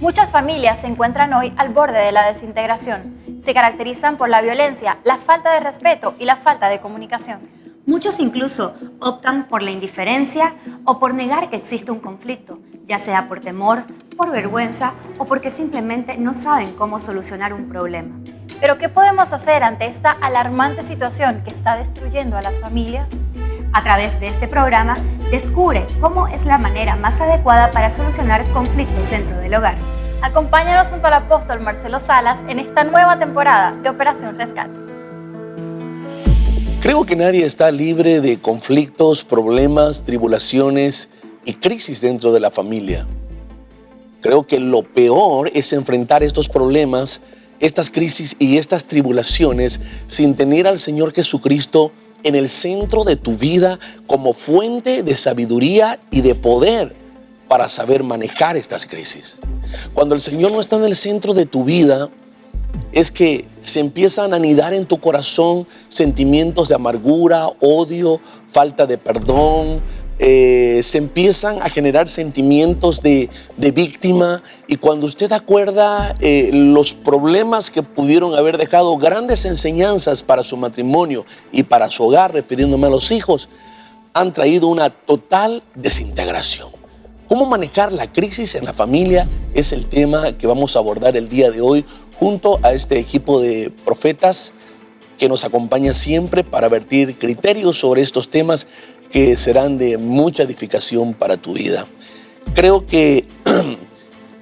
Muchas familias se encuentran hoy al borde de la desintegración. Se caracterizan por la violencia, la falta de respeto y la falta de comunicación. Muchos incluso optan por la indiferencia o por negar que existe un conflicto, ya sea por temor, por vergüenza o porque simplemente no saben cómo solucionar un problema. ¿Pero qué podemos hacer ante esta alarmante situación que está destruyendo a las familias? A través de este programa, descubre cómo es la manera más adecuada para solucionar conflictos dentro del hogar. Acompáñanos junto al apóstol Marcelo Salas en esta nueva temporada de Operación Rescate. Creo que nadie está libre de conflictos, problemas, tribulaciones y crisis dentro de la familia. Creo que lo peor es enfrentar estos problemas, estas crisis y estas tribulaciones sin tener al Señor Jesucristo en el centro de tu vida como fuente de sabiduría y de poder para saber manejar estas crisis. Cuando el Señor no está en el centro de tu vida, es que se empiezan a anidar en tu corazón sentimientos de amargura, odio, falta de perdón. Se empiezan a generar sentimientos de víctima, y cuando usted acuerda los problemas que pudieron haber dejado grandes enseñanzas para su matrimonio y para su hogar, refiriéndome a los hijos, han traído una total desintegración. ¿Cómo manejar la crisis en la familia? Es el tema que vamos a abordar el día de hoy junto a este equipo de profetas que nos acompaña siempre para vertir criterios sobre estos temas que serán de mucha edificación para tu vida. Creo que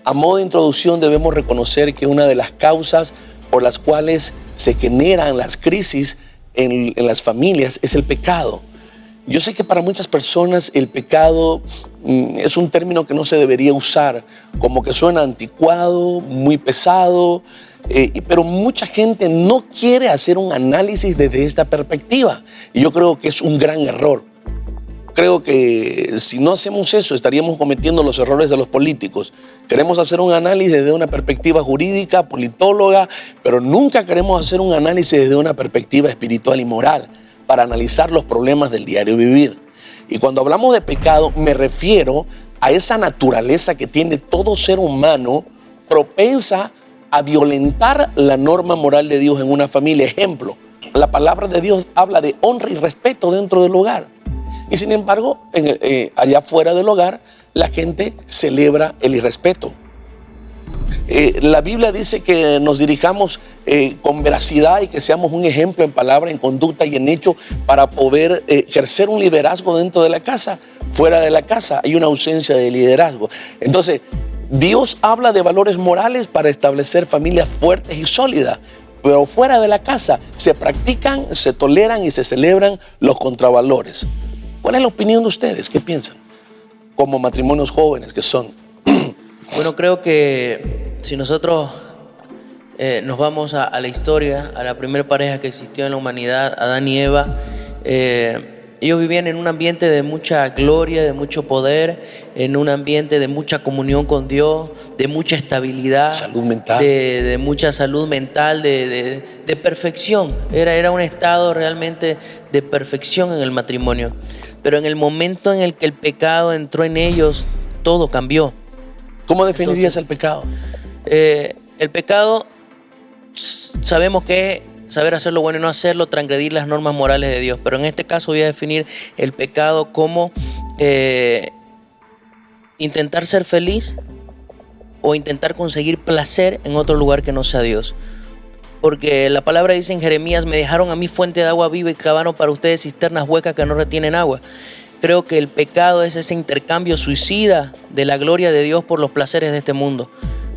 a modo de introducción debemos reconocer que una de las causas por las cuales se generan las crisis en las familias es el pecado. Yo sé que para muchas personas el pecado es un término que no se debería usar, como que suena anticuado, muy pesado, pero mucha gente no quiere hacer un análisis desde esta perspectiva, y yo creo que es un gran error. Creo que si no hacemos eso estaríamos cometiendo los errores de los políticos. Queremos hacer un análisis desde una perspectiva jurídica, politóloga, pero nunca queremos hacer un análisis desde una perspectiva espiritual y moral para analizar los problemas del diario vivir. Y cuando hablamos de pecado me refiero a esa naturaleza que tiene todo ser humano propensa a violentar la norma moral de Dios en una familia. Ejemplo, la palabra de Dios habla de honra y respeto dentro del hogar. Y sin embargo, allá fuera del hogar, la gente celebra el irrespeto. La Biblia dice que nos dirijamos con veracidad y que seamos un ejemplo en palabra, en conducta y en hecho para poder ejercer un liderazgo dentro de la casa. Fuera de la casa hay una ausencia de liderazgo. Entonces, Dios habla de valores morales para establecer familias fuertes y sólidas. Pero fuera de la casa se practican, se toleran y se celebran los contravalores. ¿Cuál es la opinión de ustedes? ¿Qué piensan? Como matrimonios jóvenes que son. Bueno, creo que si nosotros nos vamos a la historia, a la primera pareja que existió en la humanidad, Adán y Eva, ellos vivían en un ambiente de mucha gloria, de mucho poder, en un ambiente de mucha comunión con Dios, de mucha estabilidad, salud mental, de mucha salud mental, de perfección. Era un estado realmente de perfección en el matrimonio. Pero en el momento en el que el pecado entró en ellos, todo cambió. ¿Cómo definirías el pecado? El pecado, sabemos que es saber hacer lo bueno y no hacerlo, transgredir las normas morales de Dios. Pero en este caso voy a definir el pecado como intentar ser feliz o intentar conseguir placer en otro lugar que no sea Dios. Porque la palabra dice en Jeremías: me dejaron a mí fuente de agua viva y cavaron para ustedes cisternas huecas que no retienen agua. Creo que el pecado es ese intercambio suicida de la gloria de Dios por los placeres de este mundo.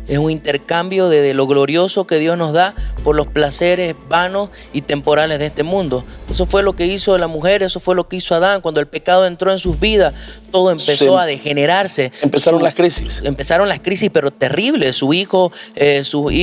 Es un intercambio de lo glorioso que Dios nos da por los placeres vanos y temporales de este mundo. Eso fue lo que hizo la mujer, eso fue lo que hizo Adán. Cuando el pecado entró en sus vidas, todo empezó a degenerarse. Empezaron las crisis. Empezaron las crisis, pero terribles. Uno de sus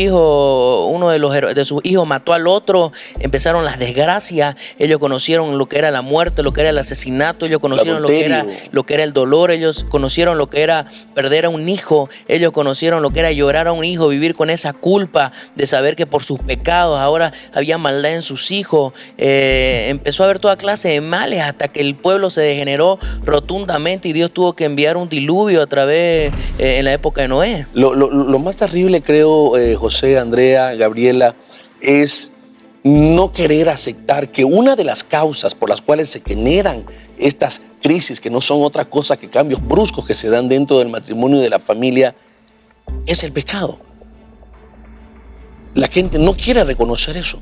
hijos mató al otro. Empezaron las desgracias. Ellos conocieron lo que era la muerte, lo que era el asesinato. Ellos conocieron lo que era el dolor. Ellos conocieron lo que era perder a un hijo. Ellos conocieron lo que era llorar esperar a un hijo, vivir con esa culpa de saber que por sus pecados ahora había maldad en sus hijos. Empezó a haber toda clase de males hasta que el pueblo se degeneró rotundamente y Dios tuvo que enviar un diluvio a través en la época de Noé. Lo más terrible, creo, José, Andrea, Gabriela, es no querer aceptar que una de las causas por las cuales se generan estas crisis, que no son otra cosa que cambios bruscos que se dan dentro del matrimonio y de la familia, es el pecado. La gente no quiere reconocer eso.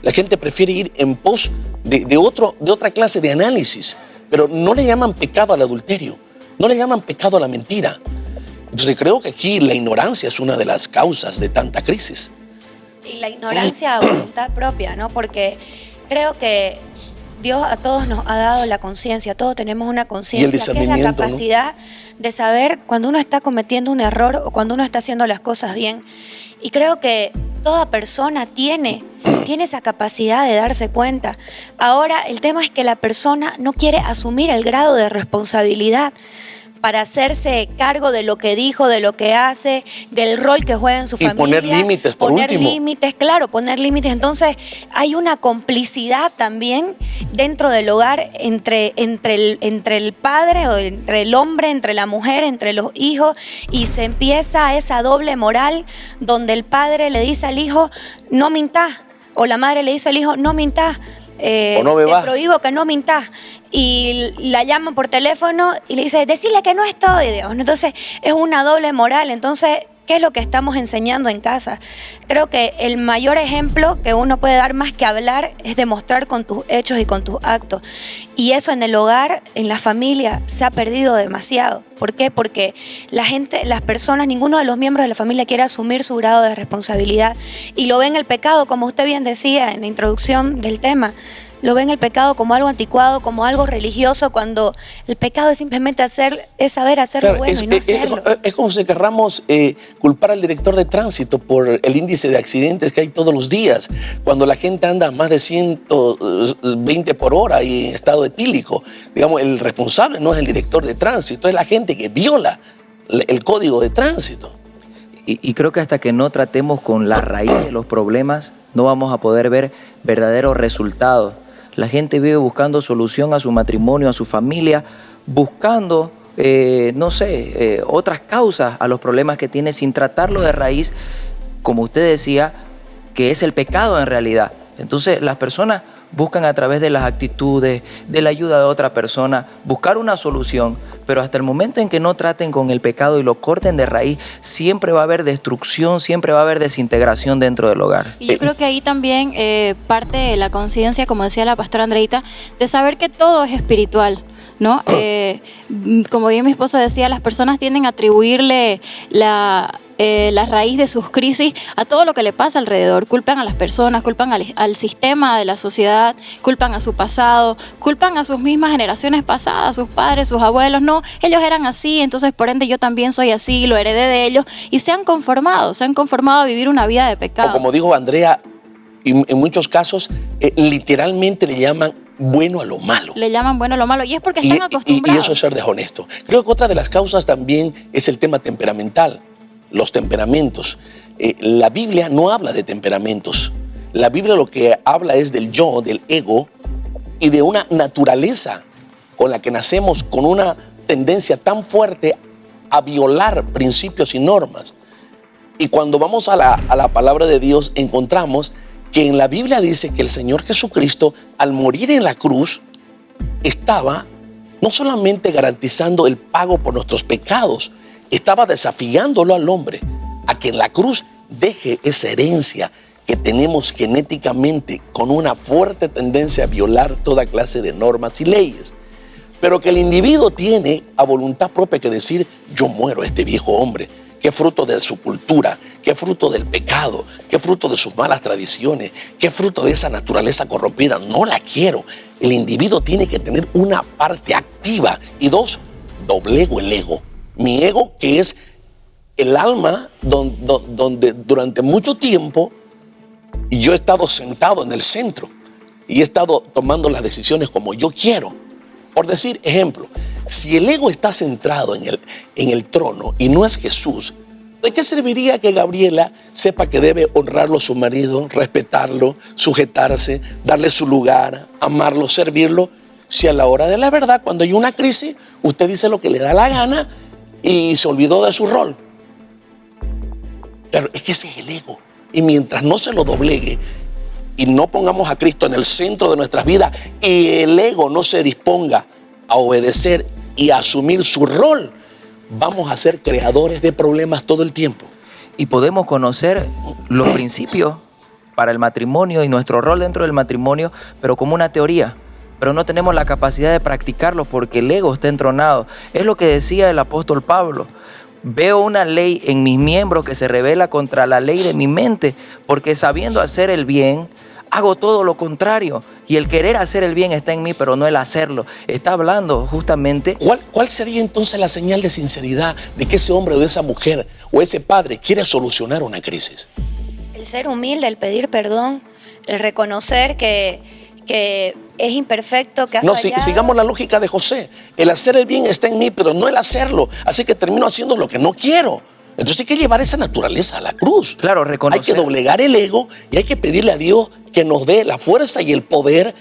La gente prefiere ir en pos de otra clase de análisis, pero no le llaman pecado al adulterio, no le llaman pecado a la mentira. Entonces creo que aquí la ignorancia es una de las causas de tanta crisis. Y la ignorancia a voluntad propia, ¿no? Porque creo que Dios a todos nos ha dado la conciencia, todos tenemos una conciencia, que es la capacidad, ¿no?, de saber cuando uno está cometiendo un error o cuando uno está haciendo las cosas bien. Y creo que toda persona tiene esa capacidad de darse cuenta. Ahora, el tema es que la persona no quiere asumir el grado de responsabilidad para hacerse cargo de lo que dijo, de lo que hace, del rol que juega en su familia. Y poner límites, por último. Poner límites, claro, poner límites. Entonces, hay una complicidad también dentro del hogar entre el padre, o entre el hombre, entre la mujer, entre los hijos, y se empieza esa doble moral donde el padre le dice al hijo, no mintás, o la madre le dice al hijo, no mintás. O no bebas. Te prohíbo que no mintás. Y la llaman por teléfono y le dice, decirle que no estoy, digamos. Entonces es una doble moral. Entonces, ¿qué es lo que estamos enseñando en casa? Creo que el mayor ejemplo que uno puede dar más que hablar es demostrar con tus hechos y con tus actos. Y eso en el hogar, en la familia, se ha perdido demasiado. ¿Por qué? Porque la gente, las personas, ninguno de los miembros de la familia quiere asumir su grado de responsabilidad. Y lo ven el pecado, como usted bien decía en la introducción del tema, lo ven el pecado como algo anticuado, como algo religioso, cuando el pecado es simplemente saber hacer lo bueno y no hacerlo. Es como si querramos culpar al director de tránsito por el índice de accidentes que hay todos los días, cuando la gente anda a más de 120 por hora y en estado etílico. Digamos, el responsable no es el director de tránsito, es la gente que viola el código de tránsito. Y creo que hasta que no tratemos con la raíz de los problemas, no vamos a poder ver verdaderos resultados. La gente vive buscando solución a su matrimonio, a su familia, buscando, otras causas a los problemas que tiene sin tratarlo de raíz, como usted decía, que es el pecado en realidad. Entonces las personas buscan a través de las actitudes, de la ayuda de otra persona, buscar una solución, pero hasta el momento en que no traten con el pecado y lo corten de raíz, siempre va a haber destrucción, siempre va a haber desintegración dentro del hogar. Y yo creo que ahí también parte de la conciencia, como decía la pastora Andreita, de saber que todo es espiritual, ¿no? Como bien mi esposo decía, las personas tienden a atribuirle la raíz de sus crisis a todo lo que le pasa alrededor. Culpan a las personas, culpan al sistema de la sociedad, culpan a su pasado, culpan a sus mismas generaciones pasadas, sus padres, sus abuelos. No, ellos eran así, entonces por ende yo también soy así, lo heredé de ellos, y se han conformado a vivir una vida de pecado. O como dijo Andrea, y en muchos casos literalmente le llaman bueno a lo malo. Le llaman bueno a lo malo, y es porque están acostumbrados. Y eso es ser deshonesto. Creo que otra de las causas también es el tema temperamental, los temperamentos. La Biblia no habla de temperamentos. La Biblia lo que habla es del yo, del ego, y de una naturaleza con la que nacemos, con una tendencia tan fuerte a violar principios y normas. Y cuando vamos a la palabra de Dios, encontramos que en la Biblia dice que el Señor Jesucristo, al morir en la cruz, estaba no solamente garantizando el pago por nuestros pecados, estaba desafiándolo al hombre a que en la cruz deje esa herencia que tenemos genéticamente con una fuerte tendencia a violar toda clase de normas y leyes. Pero que el individuo tiene a voluntad propia que decir, yo muero a este viejo hombre, que es fruto de su cultura, que es fruto del pecado, que es fruto de sus malas tradiciones, que es fruto de esa naturaleza corrompida. No la quiero. El individuo tiene que tener una parte activa. Y dos, doblego el ego. Mi ego, que es el alma donde durante mucho tiempo yo he estado sentado en el centro y he estado tomando las decisiones como yo quiero. Por decir, ejemplo, si el ego está centrado en el trono y no es Jesús, ¿De qué serviría que Gabriela sepa que debe honrarlo a su marido, respetarlo, sujetarse, darle su lugar, amarlo, servirlo, si a la hora de la verdad, cuando hay una crisis, usted dice lo que le da la gana y se olvidó de su rol? Pero es que ese es el ego. Y mientras no se lo doblegue y no pongamos a Cristo en el centro de nuestras vidas y el ego no se disponga a obedecer y a asumir su rol, vamos a ser creadores de problemas todo el tiempo. Y podemos conocer los principios para el matrimonio y nuestro rol dentro del matrimonio, pero como una teoría. Pero no tenemos la capacidad de practicarlo porque el ego está entronado. Es lo que decía el apóstol Pablo. Veo una ley en mis miembros que se revela contra la ley de mi mente, porque sabiendo hacer el bien, hago todo lo contrario. Y el querer hacer el bien está en mí, pero no el hacerlo. Está hablando justamente... ¿Cuál sería entonces la señal de sinceridad de que ese hombre o de esa mujer o ese padre quiere solucionar una crisis? El ser humilde, el pedir perdón, el reconocer que es imperfecto, que ha fallado. Sigamos la lógica de José. El hacer el bien está en mí, pero no el hacerlo. Así que termino haciendo lo que no quiero. Entonces hay que llevar esa naturaleza a la cruz. Claro, reconocer. Hay que doblegar el ego y hay que pedirle a Dios que nos dé la fuerza y el poder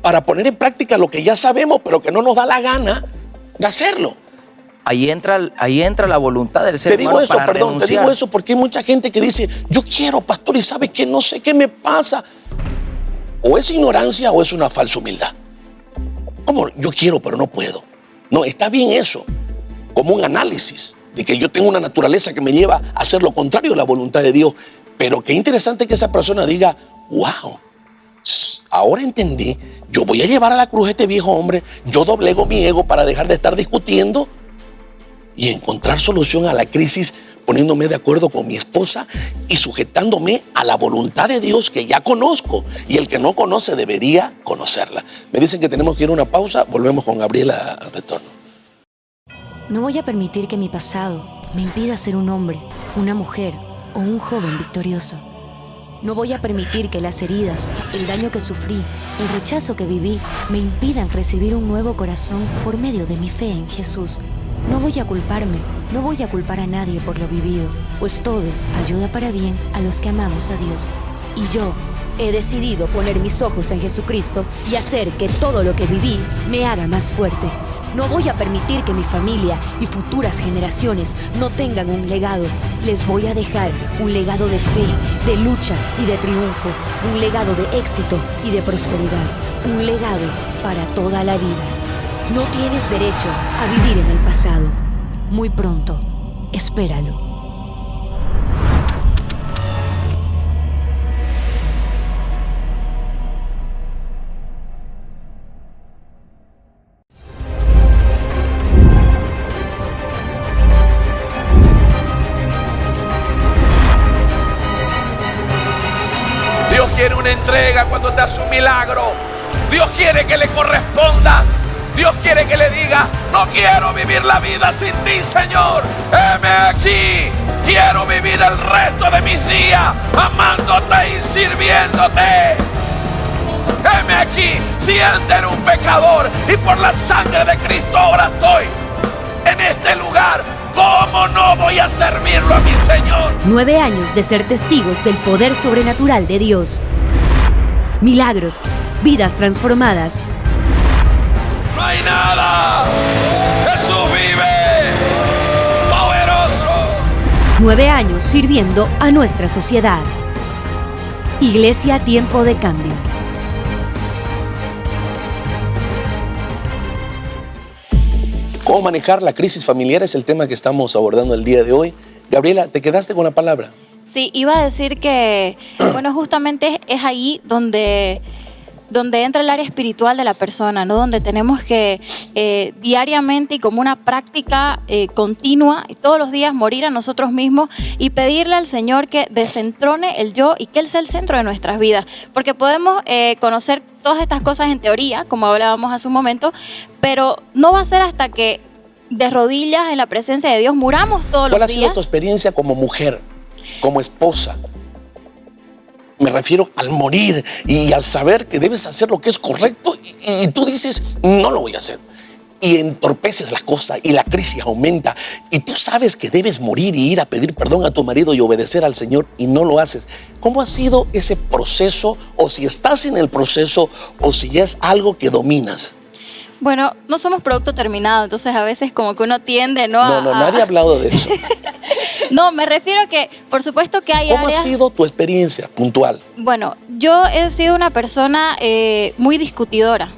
para poner en práctica lo que ya sabemos, pero que no nos da la gana de hacerlo. Ahí entra la voluntad del ser humano para renunciar. Te digo eso porque hay mucha gente que dice, yo quiero, pastor, y sabe que no sé qué me pasa. O es ignorancia o es una falsa humildad. ¿Cómo? Yo quiero, pero no puedo. No, está bien eso, como un análisis de que yo tengo una naturaleza que me lleva a hacer lo contrario a la voluntad de Dios. Pero qué interesante que esa persona diga, wow, ahora entendí, yo voy a llevar a la cruz a este viejo hombre, yo doblego mi ego para dejar de estar discutiendo y encontrar solución a la crisis poniéndome de acuerdo con mi esposa y sujetándome a la voluntad de Dios que ya conozco, y el que no conoce debería conocerla. Me dicen que tenemos que ir a una pausa, volvemos con Gabriela al retorno. No voy a permitir que mi pasado me impida ser un hombre, una mujer o un joven victorioso. No voy a permitir que las heridas, el daño que sufrí, el rechazo que viví, me impidan recibir un nuevo corazón por medio de mi fe en Jesús. No voy a culparme, no voy a culpar a nadie por lo vivido, pues todo ayuda para bien a los que amamos a Dios. Y yo he decidido poner mis ojos en Jesucristo y hacer que todo lo que viví me haga más fuerte. No voy a permitir que mi familia y futuras generaciones no tengan un legado. Les voy a dejar un legado de fe, de lucha y de triunfo, un legado de éxito y de prosperidad, un legado para toda la vida. No tienes derecho a vivir en el pasado. Muy pronto, espéralo. Dios quiere una entrega cuando te hace un milagro. Dios quiere que le correspondas. Dios quiere que le diga, no quiero vivir la vida sin ti, Señor. Heme aquí. Quiero vivir el resto de mis días amándote y sirviéndote. Heme aquí. Si antes era un pecador y por la sangre de Cristo ahora estoy en este lugar, ¿cómo no voy a servirlo a mi Señor? 9 años de ser testigos del poder sobrenatural de Dios. Milagros, vidas transformadas. No hay nada. Jesús vive. Poderoso. 9 años sirviendo a nuestra sociedad. Iglesia Tiempo de Cambio. ¿Cómo manejar la crisis familiar? Es el tema que estamos abordando el día de hoy. Gabriela, ¿te quedaste con la palabra? Sí, iba a decir que, bueno, justamente es ahí donde entra el área espiritual de la persona, ¿no? Donde tenemos que diariamente y como una práctica continua, y todos los días morir a nosotros mismos y pedirle al Señor que desentrone el yo y que Él sea el centro de nuestras vidas. Porque podemos conocer todas estas cosas en teoría, como hablábamos hace un momento, pero no va a ser hasta que de rodillas en la presencia de Dios muramos todos los días. ¿Cuál ha sido tu experiencia como mujer, como esposa? Me refiero al morir y al saber que debes hacer lo que es correcto y tú dices, no lo voy a hacer. y entorpeces las cosas y la crisis aumenta y tú sabes que debes morir y ir a pedir perdón a tu marido y obedecer al Señor y no lo haces. ¿Cómo ha sido ese proceso? O si estás en el proceso o si ya es algo que dominas. Bueno, no somos producto terminado, entonces a veces como que uno tiende, ¿no? Nadie ha hablado de eso. No, me refiero a que, por supuesto que hay ¿Cómo áreas... ha sido tu experiencia puntual? Bueno, yo he sido una persona muy discutidora,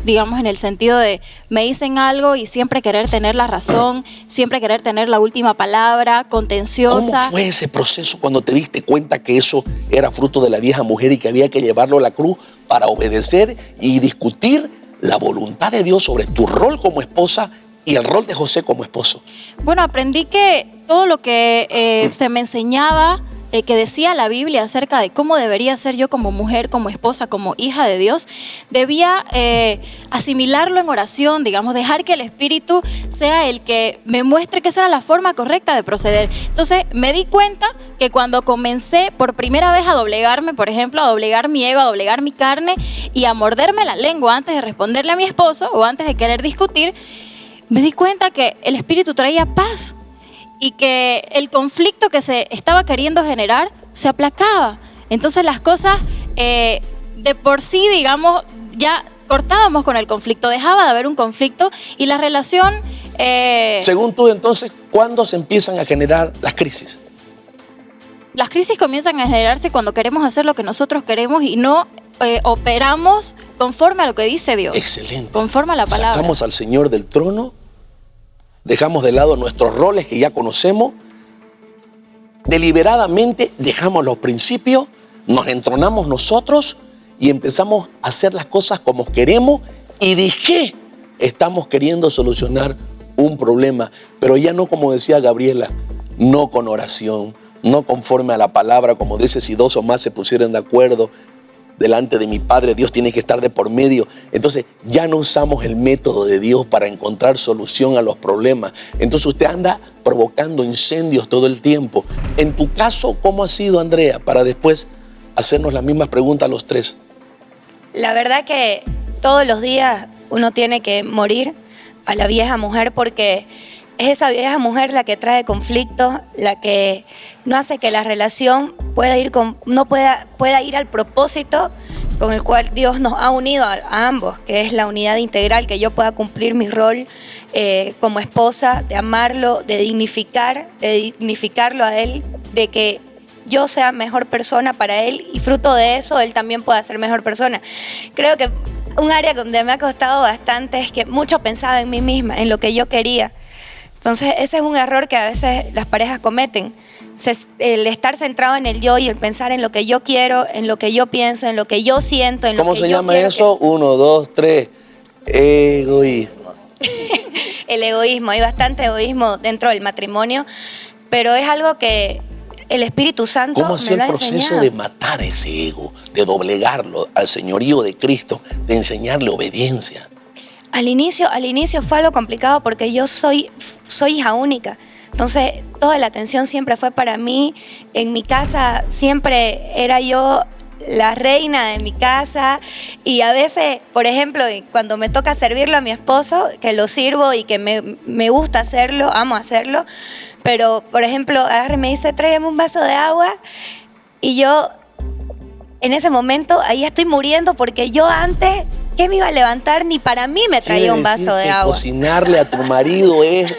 digamos en el sentido de me dicen algo y siempre querer tener la razón, siempre querer tener la última palabra, contenciosa. ¿Cómo fue ese proceso cuando te diste cuenta que eso era fruto de la vieja mujer y que había que llevarlo a la cruz para obedecer y discutir la voluntad de Dios sobre tu rol como esposa y el rol de José como esposo? Bueno, aprendí que todo lo que se me enseñaba, que decía la Biblia acerca de cómo debería ser yo como mujer, como esposa, como hija de Dios, debía asimilarlo en oración, digamos, dejar que el Espíritu sea el que me muestre que esa era la forma correcta de proceder. Entonces me di cuenta que cuando comencé por primera vez a doblegarme, por ejemplo, a doblegar mi ego, a doblegar mi carne y a morderme la lengua antes de responderle a mi esposo o antes de querer discutir, me di cuenta que el Espíritu traía paz y que el conflicto que se estaba queriendo generar se aplacaba. Entonces las cosas de por sí, digamos, ya cortábamos con el conflicto, dejaba de haber un conflicto y la relación... Según tú, entonces, ¿cuándo se empiezan a generar las crisis? Las crisis comienzan a generarse cuando queremos hacer lo que nosotros queremos y no operamos conforme a lo que dice Dios. Excelente. Conforme a la palabra. Sacamos al Señor del trono, dejamos de lado nuestros roles que ya conocemos, deliberadamente dejamos los principios, nos entronamos nosotros y empezamos a hacer las cosas como queremos y dije, estamos queriendo solucionar un problema, pero ya no como decía Gabriela, no con oración, no conforme a la palabra, como dice, si dos o más se pusieran de acuerdo delante de mi Padre, Dios tiene que estar de por medio. Entonces ya no usamos el método de Dios para encontrar solución a los problemas. Entonces usted anda provocando incendios todo el tiempo. En tu caso, ¿cómo ha sido, Andrea? Para después hacernos las mismas preguntas a los tres. La verdad que todos los días uno tiene que morir a la vieja mujer porque es esa vieja mujer la que trae conflictos, la que no hace que la relación pueda ir al propósito con el cual Dios nos ha unido a ambos, que es la unidad integral, que yo pueda cumplir mi rol como esposa, de amarlo, de dignificarlo a él, de que yo sea mejor persona para él y fruto de eso él también pueda ser mejor persona. Creo que un área donde me ha costado bastante es que mucho pensaba en mí misma, en lo que yo quería. Entonces ese es un error que a veces las parejas cometen. El estar centrado en el yo y el pensar en lo que yo quiero, en lo que yo pienso, en lo que yo siento, en lo que yo quiero. ¿Cómo se llama eso? 1, 2, 3. Egoísmo. El egoísmo, hay bastante egoísmo dentro del matrimonio, pero es algo que el Espíritu Santo ¿Cómo hacía el proceso de matar ese ego, de doblegarlo al señorío de Cristo, de enseñarle obediencia? Al inicio fue algo complicado porque yo soy hija única. Entonces, toda la atención siempre fue para mí. En mi casa siempre era yo la reina de mi casa. Y a veces, por ejemplo, cuando me toca servirlo a mi esposo, que lo sirvo y que me gusta hacerlo, amo hacerlo. Pero, por ejemplo, agarre y me dice, tráigame un vaso de agua. Y yo, en ese momento, ahí estoy muriendo porque yo antes... ¿Qué me iba a levantar? Ni para mí me traía un vaso de agua. Cocinarle a tu marido es...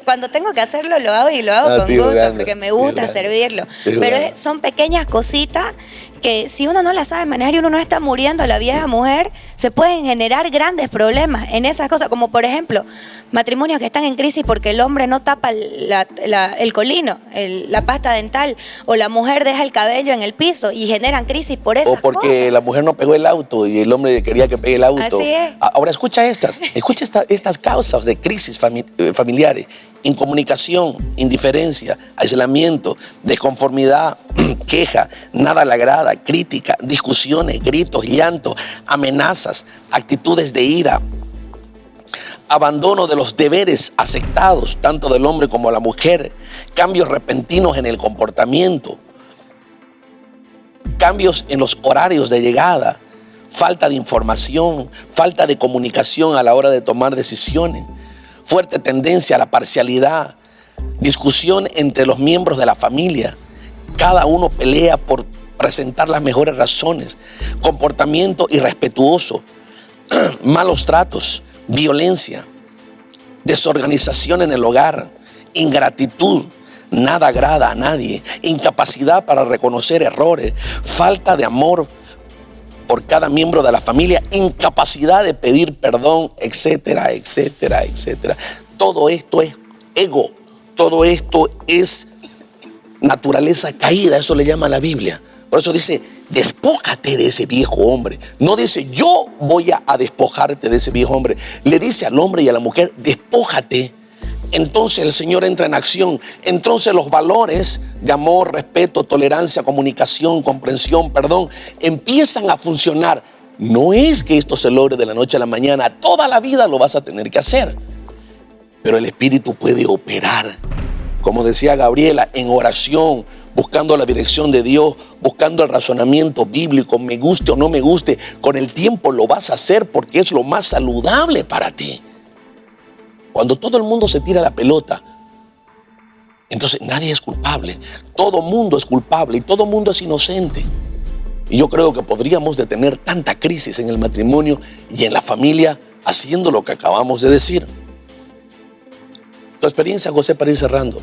Cuando tengo que hacerlo lo hago y lo hago con gusto porque me gusta servirlo. Pero son pequeñas cositas que si uno no las sabe manejar y uno no está muriendo la vieja mujer, se pueden generar grandes problemas en esas cosas, como por ejemplo, matrimonios que están en crisis porque el hombre no tapa el colino, la pasta dental, o la mujer deja el cabello en el piso y generan crisis por esas cosas. O porque la mujer no pegó el auto y el hombre quería que pegue el auto. Así es. Ahora escucha estas causas de crisis familiares: incomunicación, indiferencia, aislamiento, desconformidad, queja, nada le agrada, crítica, discusiones, gritos, llanto, amenazas, actitudes de ira, abandono de los deberes aceptados, tanto del hombre como de la mujer, cambios repentinos en el comportamiento, cambios en los horarios de llegada, falta de información, falta de comunicación a la hora de tomar decisiones, fuerte tendencia a la parcialidad, discusión entre los miembros de la familia. Cada uno pelea por presentar las mejores razones, comportamiento irrespetuoso, malos tratos, violencia, desorganización en el hogar, ingratitud, nada agrada a nadie, incapacidad para reconocer errores, falta de amor por cada miembro de la familia, incapacidad de pedir perdón, etcétera, etcétera, etcétera. Todo esto es ego, todo esto es naturaleza caída, eso le llama la Biblia. Por eso dice, despójate de ese viejo hombre. No dice, yo voy a despojarte de ese viejo hombre. Le dice al hombre y a la mujer, despójate. Entonces el Señor entra en acción. Entonces los valores de amor, respeto, tolerancia, comunicación, comprensión, perdón, empiezan a funcionar. No es que esto se logre de la noche a la mañana. Toda la vida lo vas a tener que hacer. Pero el Espíritu puede operar, como decía Gabriela, en oración, buscando la dirección de Dios, buscando el razonamiento bíblico, me guste o no me guste. Con el tiempo lo vas a hacer porque es lo más saludable para ti. Cuando todo el mundo se tira la pelota, entonces nadie es culpable. Todo mundo es culpable y todo mundo es inocente. Y yo creo que podríamos detener tanta crisis en el matrimonio y en la familia haciendo lo que acabamos de decir. Tu experiencia, José, para ir cerrando.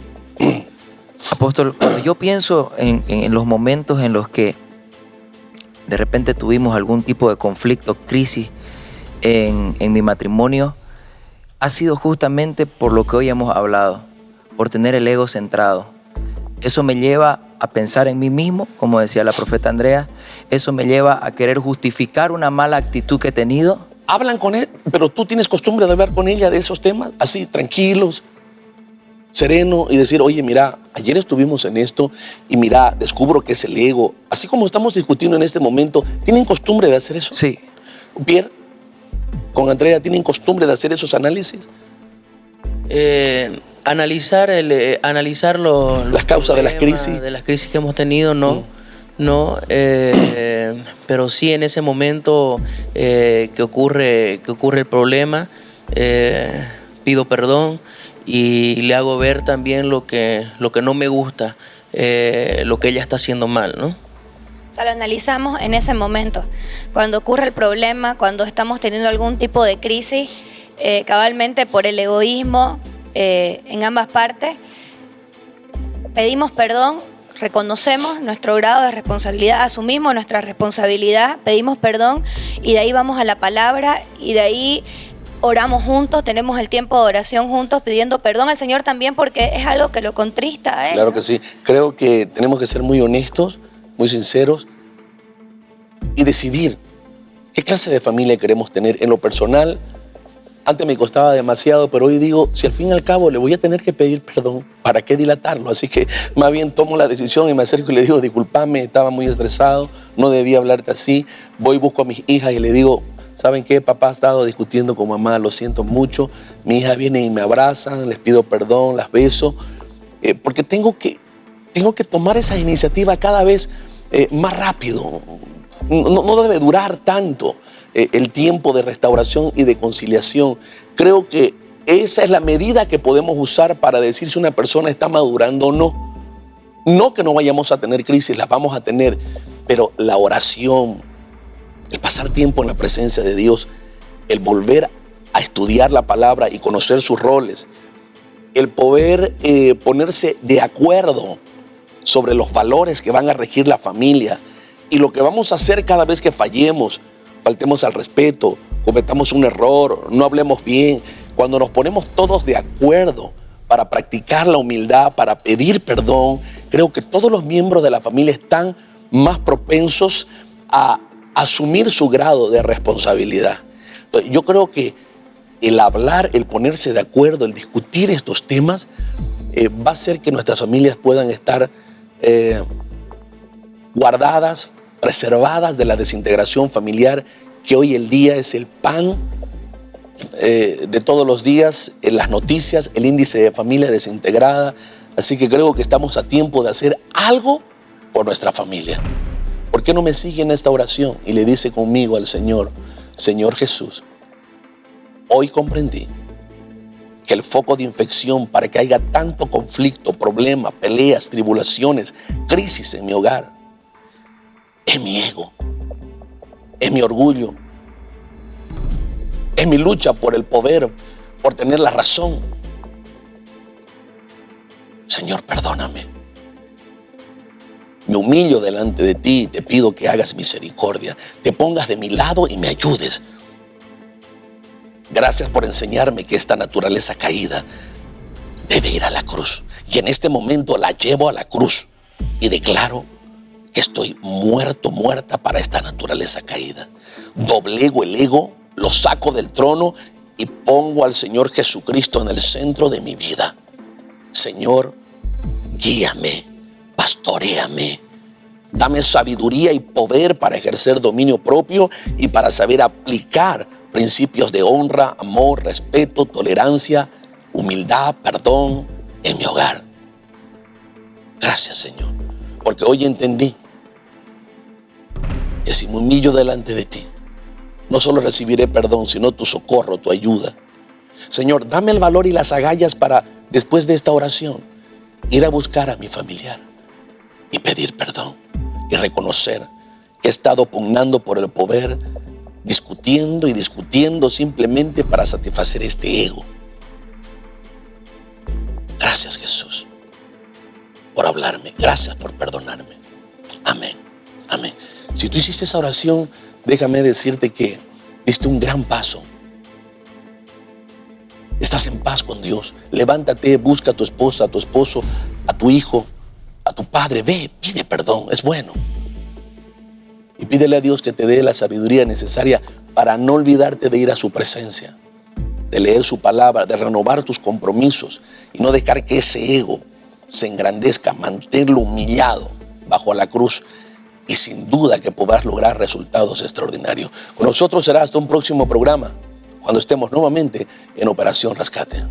Apóstol, cuando yo pienso en los momentos en los que de repente tuvimos algún tipo de conflicto, crisis en mi matrimonio, ha sido justamente por lo que hoy hemos hablado, por tener el ego centrado. Eso me lleva a pensar en mí mismo, como decía la profeta Andrea. Eso me lleva a querer justificar una mala actitud que he tenido. Hablan con él, pero tú tienes costumbre de hablar con ella de esos temas, así, tranquilos, sereno, y decir, oye, mira, ayer estuvimos en esto y mira, descubro que es el ego. Así como estamos discutiendo en este momento, ¿tienen costumbre de hacer eso? Sí. Pierre, con Andrea, ¿tienen costumbre de hacer esos análisis? Analizar las causas de las crisis. De las crisis que hemos tenido, no, pero sí en ese momento que ocurre el problema, pido perdón y le hago ver también lo que no me gusta, lo que ella está haciendo mal, ¿no? O sea, lo analizamos en ese momento, cuando ocurre el problema, cuando estamos teniendo algún tipo de crisis, cabalmente por el egoísmo en ambas partes, pedimos perdón, reconocemos nuestro grado de responsabilidad, asumimos nuestra responsabilidad, pedimos perdón y de ahí vamos a la palabra y de ahí oramos juntos, tenemos el tiempo de oración juntos pidiendo perdón al Señor también porque es algo que lo contrista a Él. Claro que sí. Creo que tenemos que ser muy honestos, muy sinceros y decidir qué clase de familia queremos tener. En lo personal, antes me costaba demasiado, pero hoy digo, si al fin y al cabo le voy a tener que pedir perdón, ¿para qué dilatarlo? Así que más bien tomo la decisión y me acerco y le digo, discúlpame, estaba muy estresado, no debía hablarte así. Voy, busco a mis hijas y le digo, ¿saben qué? Papá ha estado discutiendo con mamá, lo siento mucho. Mi hija viene y me abraza, les pido perdón, las beso, porque tengo que tomar esa iniciativa cada vez más rápido. No debe durar tanto el tiempo de restauración y de conciliación. Creo que esa es la medida que podemos usar para decir si una persona está madurando o no. No que no vayamos a tener crisis, las vamos a tener, pero la oración, el pasar tiempo en la presencia de Dios, el volver a estudiar la palabra y conocer sus roles, el poder ponerse de acuerdo sobre los valores que van a regir la familia y lo que vamos a hacer cada vez que fallemos, faltemos al respeto, cometamos un error, no hablemos bien. Cuando nos ponemos todos de acuerdo para practicar la humildad, para pedir perdón, creo que todos los miembros de la familia están más propensos a asumir su grado de responsabilidad. Entonces, yo creo que el hablar, el ponerse de acuerdo, el discutir estos temas va a hacer que nuestras familias puedan estar guardadas, preservadas de la desintegración familiar, que hoy el día es el pan de todos los días, en las noticias, el índice de familia desintegrada. Así que creo que estamos a tiempo de hacer algo por nuestra familia. ¿por qué no me sigue en esta oración? Y le dice conmigo al Señor, Señor Jesús, hoy comprendí que el foco de infección para que haya tanto conflicto, problema, peleas, tribulaciones, crisis en mi hogar, es mi ego, es mi orgullo, es mi lucha por el poder, por tener la razón. Señor, perdóname. Me humillo delante de ti y te pido que hagas misericordia, te pongas de mi lado y me ayudes. Gracias por enseñarme que esta naturaleza caída debe ir a la cruz. Y en este momento la llevo a la cruz y declaro que estoy muerto, muerta para esta naturaleza caída. Doblego el ego, lo saco del trono y pongo al Señor Jesucristo en el centro de mi vida. Señor, guíame, pastoréame, dame sabiduría y poder para ejercer dominio propio y para saber aplicar principios de honra, amor, respeto, tolerancia, humildad, perdón en mi hogar. Gracias, Señor, porque hoy entendí que si me humillo delante de ti, no solo recibiré perdón, sino tu socorro, tu ayuda. Señor, dame el valor y las agallas para, después de esta oración, ir a buscar a mi familiar y pedir perdón y reconocer que he estado pugnando por el poder, discutiendo y discutiendo simplemente para satisfacer este ego. Gracias, Jesús, por hablarme. Gracias por perdonarme. Amén. Amén. Si tú hiciste esa oración, déjame decirte que diste un gran paso. Estás en paz con Dios. Levántate, busca a tu esposa, a tu esposo, a tu hijo, a tu padre. Ve, pide perdón, es bueno. Y pídele a Dios que te dé la sabiduría necesaria para no olvidarte de ir a su presencia, de leer su palabra, de renovar tus compromisos y no dejar que ese ego se engrandezca, mantenerlo humillado bajo la cruz. Y sin duda que podrás lograr resultados extraordinarios. Con nosotros será hasta un próximo programa, cuando estemos nuevamente en Operación Rescate.